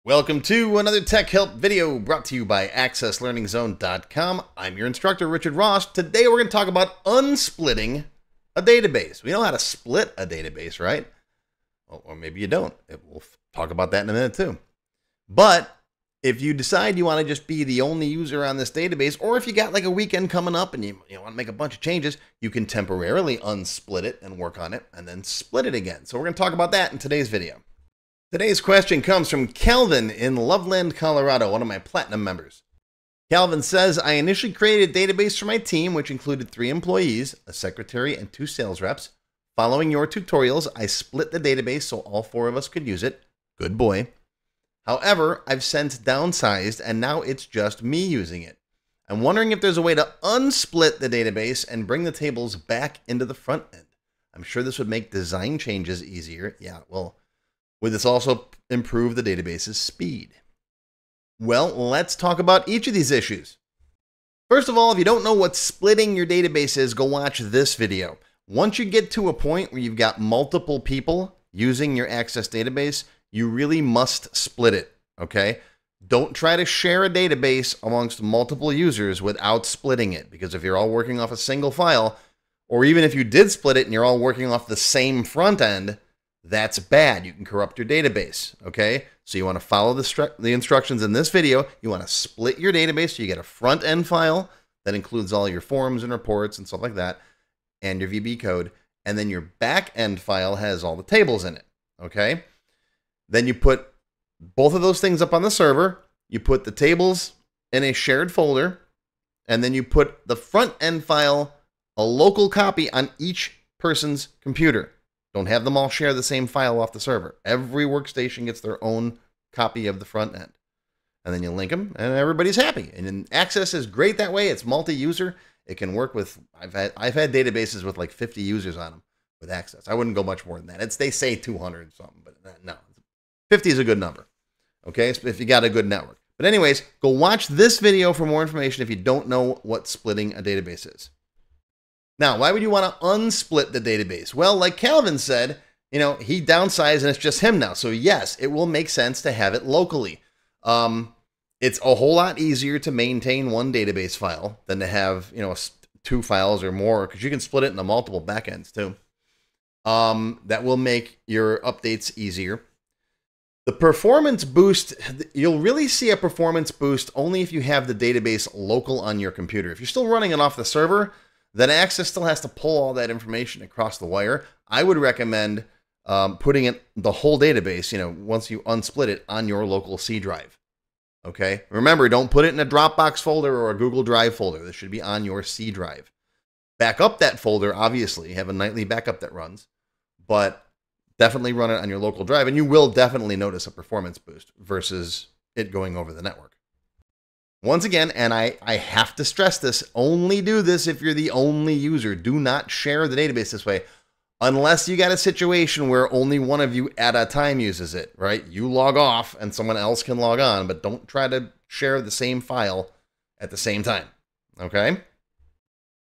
Welcome to another Tech Help video brought to you by accesslearningzone.com. I'm your instructor, Richard Ross. Today we're going to talk about unsplitting a database. We know how to split a database, right? Or maybe you don't. We'll talk about that in a minute too. But if you decide you want to just be the only user on this database, or if you got like a weekend coming up and you want to make a bunch of changes, you can temporarily unsplit it and work on it and then split it again. So we're going to talk about that in today's video. Today's question comes from Calvin in Loveland, Colorado, one of my platinum members. Calvin says, I initially created a database for my team, which included 3 employees, a secretary, and 2 sales reps. Following your tutorials, I split the database so all 4 of us could use it. Good boy. However, I've since downsized, and now it's just me using it. I'm wondering if there's a way to unsplit the database and bring the tables back into the front end. I'm sure this would make design changes easier. Yeah, well, would this also improve the database's speed? Well, let's talk about each of these issues. First of all, if you don't know what splitting your database is, go watch this video. Once you get to a point where you've got multiple people using your Access database, you really must split it, okay? Don't try to share a database amongst multiple users without splitting it, because if you're all working off a single file, or even if you did split it and you're all working off the same front end, that's bad. You can corrupt your database, okay? So you want to follow the instructions in this video. You want to split your database so you get a front-end file that includes all your forms and reports and stuff like that, and your VB code, and then your back-end file has all the tables in it, okay? Then you put both of those things up on the server. You put the tables in a shared folder, and then you put the front-end file, a local copy on each person's computer. Don't have them all share the same file off the server. Every workstation gets their own copy of the front end. And then you link them and everybody's happy. And Access is great that way. It's multi-user. It can work with, I've had databases with like 50 users on them with Access. I wouldn't go much more than that. They say 200 something, but no. 50 is a good number. Okay, so if you got a good network. But anyways, go watch this video for more information if you don't know what splitting a database is. Now, why would you want to unsplit the database? Well, like Calvin said, he downsized and it's just him now. So yes, it will make sense to have it locally. It's a whole lot easier to maintain one database file than to have, 2 files or more, because you can split it into multiple backends too. That will make your updates easier. The performance boost, you'll really see a performance boost only if you have the database local on your computer. If you're still running it off the server, then Access still has to pull all that information across the wire. I would recommend putting the whole database, once you unsplit it, on your local C drive. Okay? Remember, don't put it in a Dropbox folder or a Google Drive folder. This should be on your C drive. Back up that folder, obviously. Have a nightly backup that runs. But definitely run it on your local drive, and you will definitely notice a performance boost versus it going over the network. Once again, and I have to stress this, only do this if you're the only user. Do not share the database this way unless you got a situation where only one of you at a time uses it, right? You log off and someone else can log on, but don't try to share the same file at the same time, okay?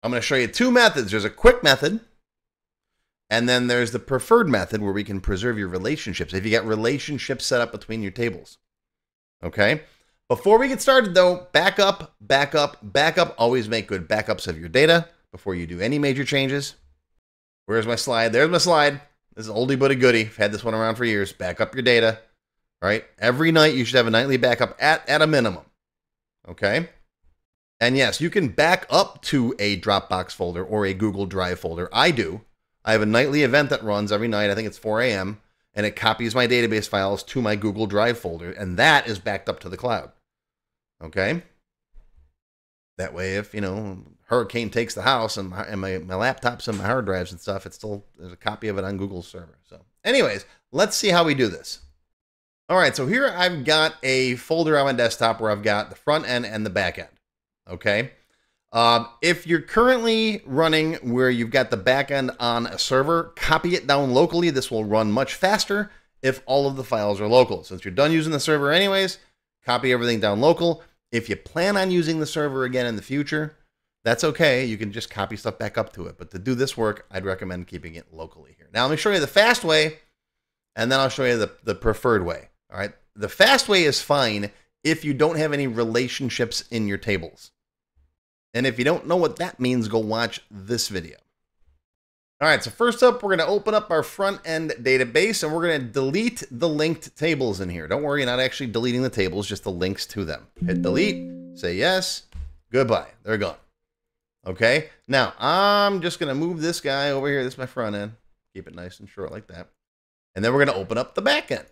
I'm going to show you 2 methods. There's a quick method, and then there's the preferred method where we can preserve your relationships if you got relationships set up between your tables, okay? Before we get started though, backup. Always make good backups of your data before you do any major changes. Where's my slide? There's my slide. This is oldie but a goodie. I've had this one around for years. Back up your data, right? Every night you should have a nightly backup at a minimum, okay? And yes, you can back up to a Dropbox folder or a Google Drive folder. I do. I have a nightly event that runs every night. I think it's 4 a.m. and it copies my database files to my Google Drive folder, and that is backed up to the cloud. Okay. That way, if hurricane takes the house and my laptops and my hard drives and stuff, there's a copy of it on Google's server. So, anyways, let's see how we do this. All right, so here I've got a folder on my desktop where I've got the front end and the back end. Okay. If you're currently running where you've got the back end on a server, copy it down locally. This will run much faster if all of the files are local. Since you're done using the server anyways, copy everything down local. If you plan on using the server again in the future, that's okay. You can just copy stuff back up to it. But to do this work, I'd recommend keeping it locally here. Now, let me show you the fast way, and then I'll show you the preferred way. All right. the fast way is fine if you don't have any relationships in your tables. And if you don't know what that means, go watch this video. All right, so first up, we're going to open up our front-end database, and we're going to delete the linked tables in here. Don't worry, you're not actually deleting the tables, just the links to them. Hit delete, say yes, goodbye. They're gone. Okay, now I'm just going to move this guy over here. This is my front end. Keep it nice and short like that. And then we're going to open up the back end.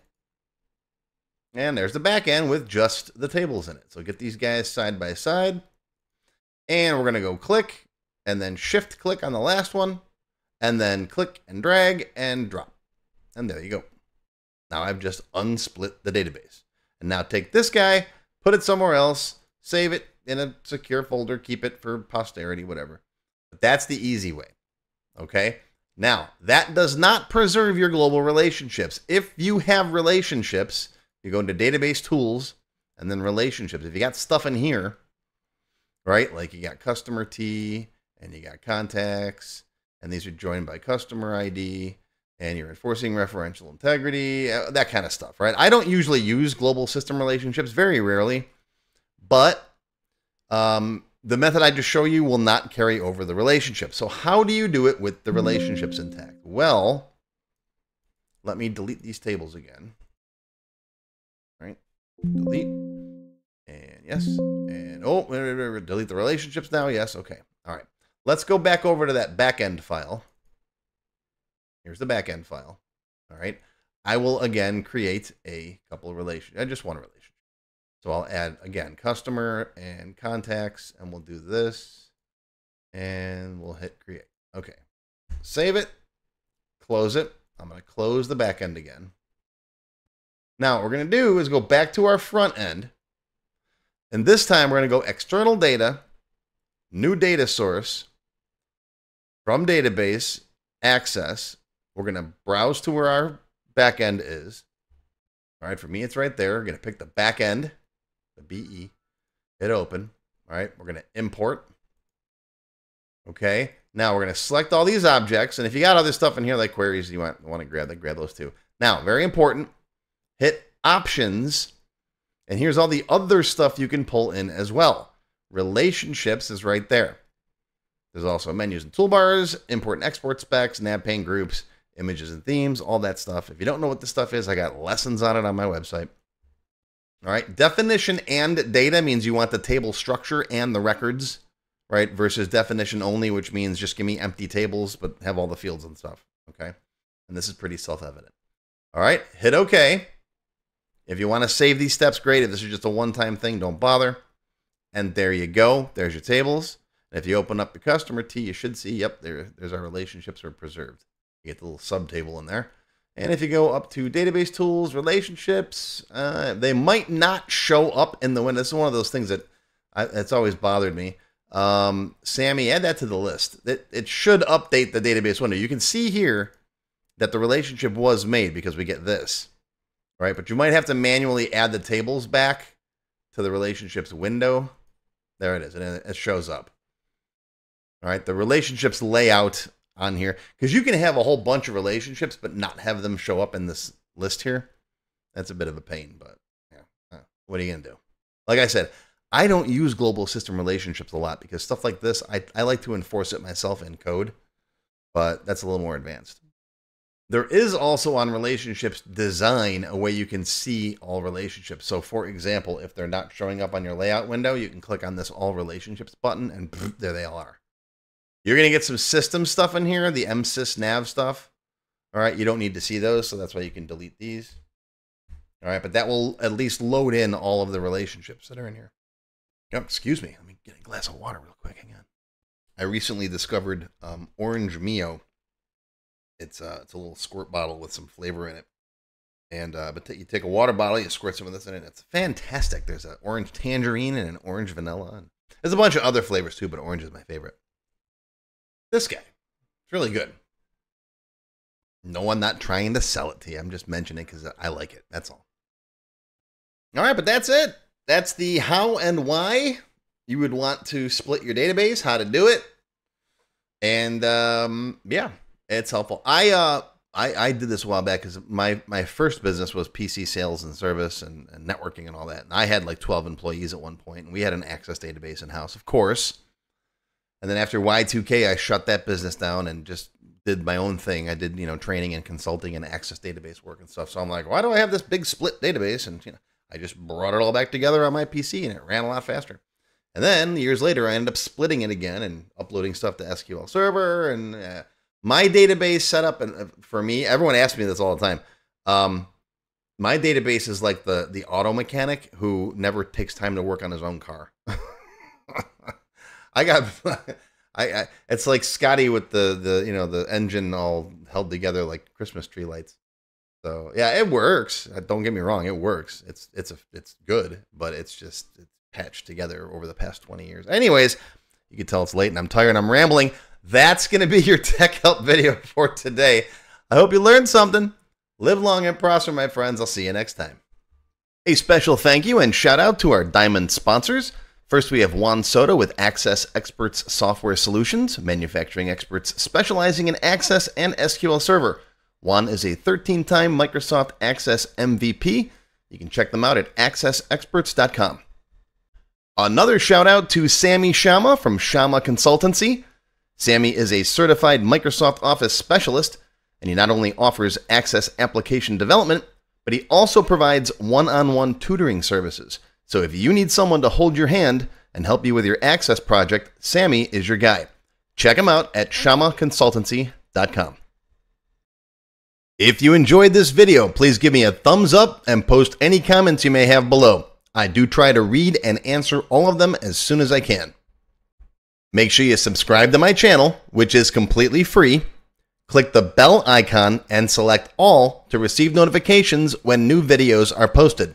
And there's the back end with just the tables in it. So get these guys side by side. And we're going to go click, and then shift click on the last one. And then click and drag and drop. And there you go. Now I've just unsplit the database. And now take this guy, put it somewhere else, save it in a secure folder, keep it for posterity, whatever. But that's the easy way. Okay? Now, that does not preserve your global relationships. If you have relationships, you go into database tools and then relationships. If you got stuff in here, right? Like you got customer T and you got contacts, and these are joined by customer ID, and you're enforcing referential integrity, that kind of stuff, right? I don't usually use global system relationships, very rarely, but the method I just show you will not carry over the relationship. So how do you do it with the relationships intact? Well, let me delete these tables again. All right, delete, and yes, and oh, delete the relationships now, yes, okay, all right. Let's go back over to that backend file. Here's the backend file. All right. I will again create a couple of relations. I just want a relationship. So I'll add again customer and contacts, and we'll do this, and we'll hit create. Okay. Save it. Close it. I'm going to close the backend again. Now what we're going to do is go back to our front end, and this time we're going to go external data, new data source. From database, access, we're going to browse to where our backend is. All right, for me, it's right there. We're going to pick the backend, the BE, hit open. All right, we're going to import. Okay, now we're going to select all these objects. And if you got other stuff in here, like queries you want to grab, grab those too. Now, very important, hit options. And here's all the other stuff you can pull in as well. Relationships is right there. There's also menus and toolbars, import and export specs, nav pane groups, images and themes, all that stuff. If you don't know what this stuff is, I got lessons on it on my website. All right, definition and data means you want the table structure and the records, right? Versus definition only, which means just give me empty tables, but have all the fields and stuff, okay? And this is pretty self-evident. All right, hit OK. If you want to save these steps, great. If this is just a one-time thing, don't bother. And there you go. There's your tables. And if you open up the customer T, you should see, yep, there's our relationships are preserved. You get the little subtable in there. And if you go up to database tools, relationships, they might not show up in the window. This is one of those things that it's always bothered me. Sammy, add that to the list. It should update the database window. You can see here that the relationship was made because we get this, right? But you might have to manually add the tables back to the relationships window. There it is, and it shows up. All right, the relationships layout on here, because you can have a whole bunch of relationships but not have them show up in this list here. That's a bit of a pain, but yeah, what are you gonna do? Like I said, I don't use global system relationships a lot because stuff like this, I like to enforce it myself in code, but that's a little more advanced. There is also on relationships design a way you can see all relationships. So for example, if they're not showing up on your layout window, you can click on this all relationships button and there they all are. You're going to get some system stuff in here, the msys nav stuff. All right, you don't need to see those, so that's why you can delete these. All right, but that will at least load in all of the relationships that are in here. Oh, excuse me, let me get a glass of water real quick. Hang on. I recently discovered Orange Mio. It's a little squirt bottle with some flavor in it. And but you take a water bottle, you squirt some of this in it. It's fantastic. There's an orange tangerine and an orange vanilla. And there's a bunch of other flavors too, but orange is my favorite. This guy, it's really good. No, I'm not trying to sell it to you. I'm just mentioning it because I like it. That's all. All right, but that's it. That's the how and why you would want to split your database, how to do it. And yeah, it's helpful. I I did this a while back because my first business was PC sales and service and networking and all that. And I had like 12 employees at one point, and we had an Access database in-house, of course. And then after Y2K, I shut that business down and just did my own thing. I did, training and consulting and Access database work and stuff. So I'm like, why do I have this big split database? And I just brought it all back together on my PC, and it ran a lot faster. And then years later, I ended up splitting it again and uploading stuff to SQL Server. And my database setup, and for me, everyone asks me this all the time. My database is like the auto mechanic who never takes time to work on his own car. It's like Scotty with the engine all held together like Christmas tree lights. So yeah, it works. Don't get me wrong, it works. It's good, but it's patched together over the past 20 years. Anyways, you can tell it's late and I'm tired and I'm rambling. That's going to be your tech help video for today. I hope you learned something. Live long and prosper, my friends. I'll see you next time. A special thank you and shout out to our diamond sponsors. First, we have Juan Soto with Access Experts Software Solutions, manufacturing experts specializing in Access and SQL Server. Juan is a 13-time Microsoft Access MVP. You can check them out at accessexperts.com. Another shout out to Sammy Shama from Shama Consultancy. Sammy is a certified Microsoft Office specialist, and he not only offers Access application development, but he also provides one-on-one tutoring services. So if you need someone to hold your hand and help you with your Access project, Sammy is your guy. Check him out at shamaconsultancy.com. If you enjoyed this video, please give me a thumbs up and post any comments you may have below. I do try to read and answer all of them as soon as I can. Make sure you subscribe to my channel, which is completely free. Click the bell icon and select all to receive notifications when new videos are posted.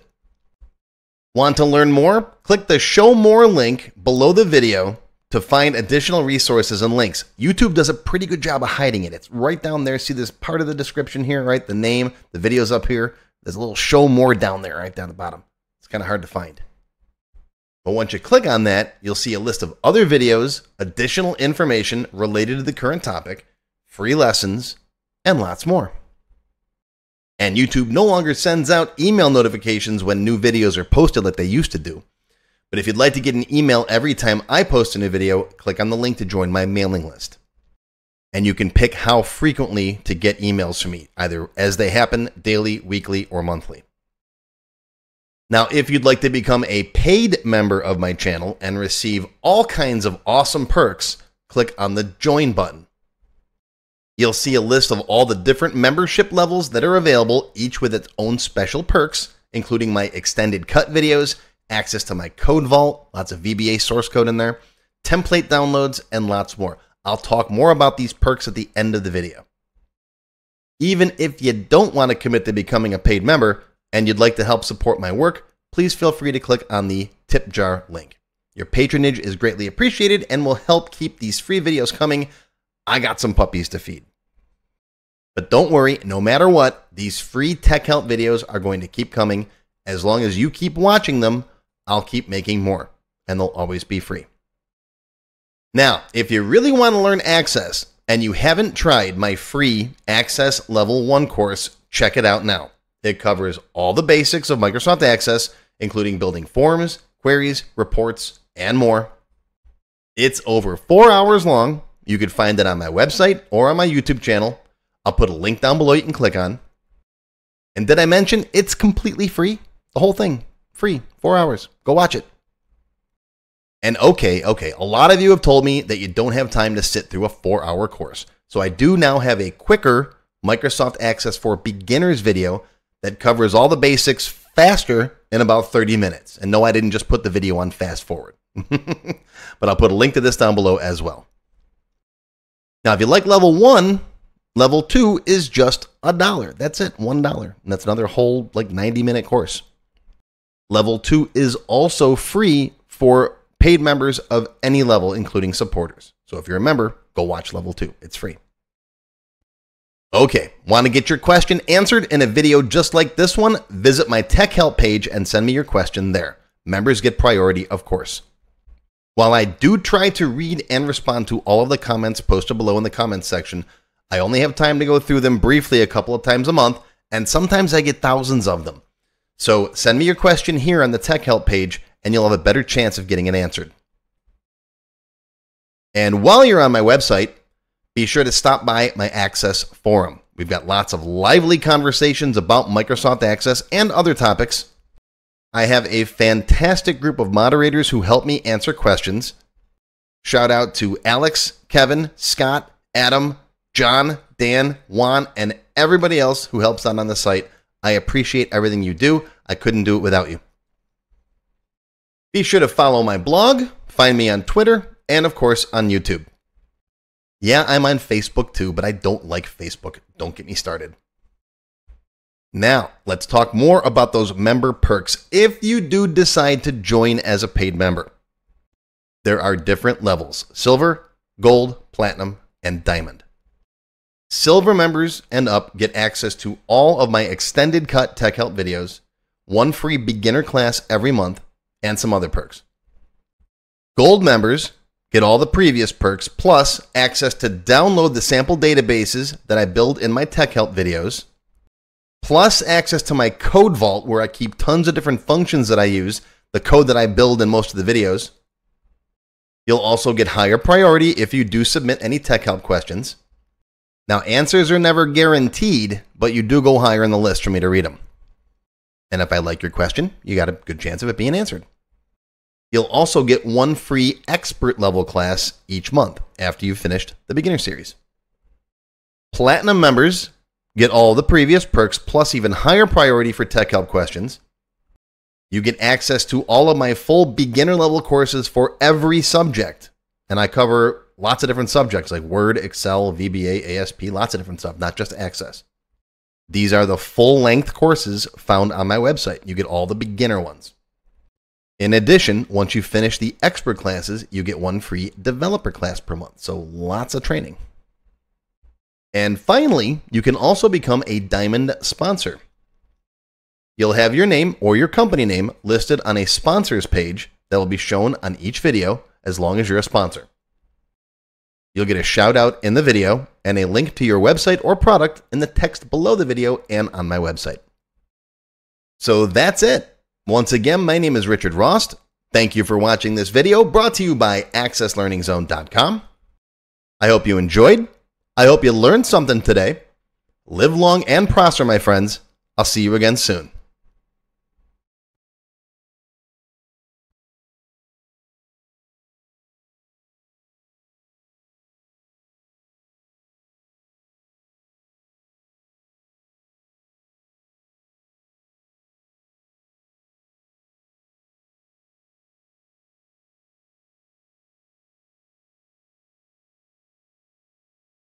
Want to learn more? Click the Show More link below the video to find additional resources and links. YouTube does a pretty good job of hiding it. It's right down there. See this part of the description here, right? The name, the video's up here. There's a little Show More down there, right down the bottom. It's kind of hard to find. But once you click on that, you'll see a list of other videos, additional information related to the current topic, free lessons, and lots more. And YouTube no longer sends out email notifications when new videos are posted like they used to do. But if you'd like to get an email every time I post a new video, click on the link to join my mailing list. And you can pick how frequently to get emails from me, either as they happen, daily, weekly, or monthly. Now, if you'd like to become a paid member of my channel and receive all kinds of awesome perks, click on the Join button. You'll see a list of all the different membership levels that are available, each with its own special perks, including my extended cut videos, access to my code vault, lots of VBA source code in there, template downloads, and lots more. I'll talk more about these perks at the end of the video. Even if you don't want to commit to becoming a paid member and you'd like to help support my work, please feel free to click on the tip jar link. Your patronage is greatly appreciated and will help keep these free videos coming. I got some puppies to feed. But don't worry, no matter what, these free tech help videos are going to keep coming. As long as you keep watching them, I'll keep making more, and they'll always be free. Now, if you really want to learn Access and you haven't tried my free Access Level 1 course, check it out now. It covers all the basics of Microsoft Access, including building forms, queries, reports, and more. It's over 4 hours long. You can find it on my website or on my YouTube channel. I'll put a link down below you can click on. And did I mention it's completely free? The whole thing, free, 4 hours. Go watch it. And okay, a lot of you have told me that you don't have time to sit through a 4-hour course. So I do now have a quicker Microsoft Access for Beginners video that covers all the basics faster in about 30 minutes. And no, I didn't just put the video on fast forward. But I'll put a link to this down below as well. Now, if you like level 1, level 2 is just $1. That's it, $1. And that's another whole 90-minute course. Level 2 is also free for paid members of any level, including supporters. So if you're a member, go watch level 2. It's free. Okay, want to get your question answered in a video just like this one? Visit my tech help page and send me your question there. Members get priority, of course. While I do try to read and respond to all of the comments posted below in the comments section, I only have time to go through them briefly a couple of times a month, and sometimes I get thousands of them. So send me your question here on the Tech Help page, and you'll have a better chance of getting it answered. And while you're on my website, be sure to stop by my Access forum. We've got lots of lively conversations about Microsoft Access and other topics. I have a fantastic group of moderators who help me answer questions. Shout out to Alex, Kevin, Scott, Adam, John, Dan, Juan, and everybody else who helps out on the site. I appreciate everything you do. I couldn't do it without you. Be sure to follow my blog, find me on Twitter, and of course on YouTube. Yeah, I'm on Facebook too, but I don't like Facebook. Don't get me started. Now, let's talk more about those member perks if you do decide to join as a paid member. There are different levels: silver, gold, platinum, and diamond. Silver members and up get access to all of my extended cut Tech Help videos, one free beginner class every month, and some other perks. Gold members get all the previous perks, plus access to download the sample databases that I build in my Tech Help videos, plus access to my code vault where I keep tons of different functions that I use, the code that I build in most of the videos. You'll also get higher priority if you do submit any Tech Help questions. Now, answers are never guaranteed, but you do go higher in the list for me to read them. And if I like your question, you got a good chance of it being answered. You'll also get one free expert level class each month after you've finished the beginner series. Platinum members get all the previous perks plus even higher priority for Tech Help questions. You get access to all of my full beginner level courses for every subject. And I cover lots of different subjects like Word, Excel, VBA, ASP, lots of different stuff, not just Access. These are the full-length courses found on my website. You get all the beginner ones. In addition, once you finish the expert classes, you get one free developer class per month. So lots of training. And finally, you can also become a Diamond sponsor. You'll have your name or your company name listed on a sponsors page that will be shown on each video as long as you're a sponsor. You'll get a shout out in the video and a link to your website or product in the text below the video and on my website. So that's it. Once again, my name is Richard Rost. Thank you for watching this video brought to you by accesslearningzone.com. I hope you enjoyed. I hope you learned something today. Live long and prosper, my friends. I'll see you again soon.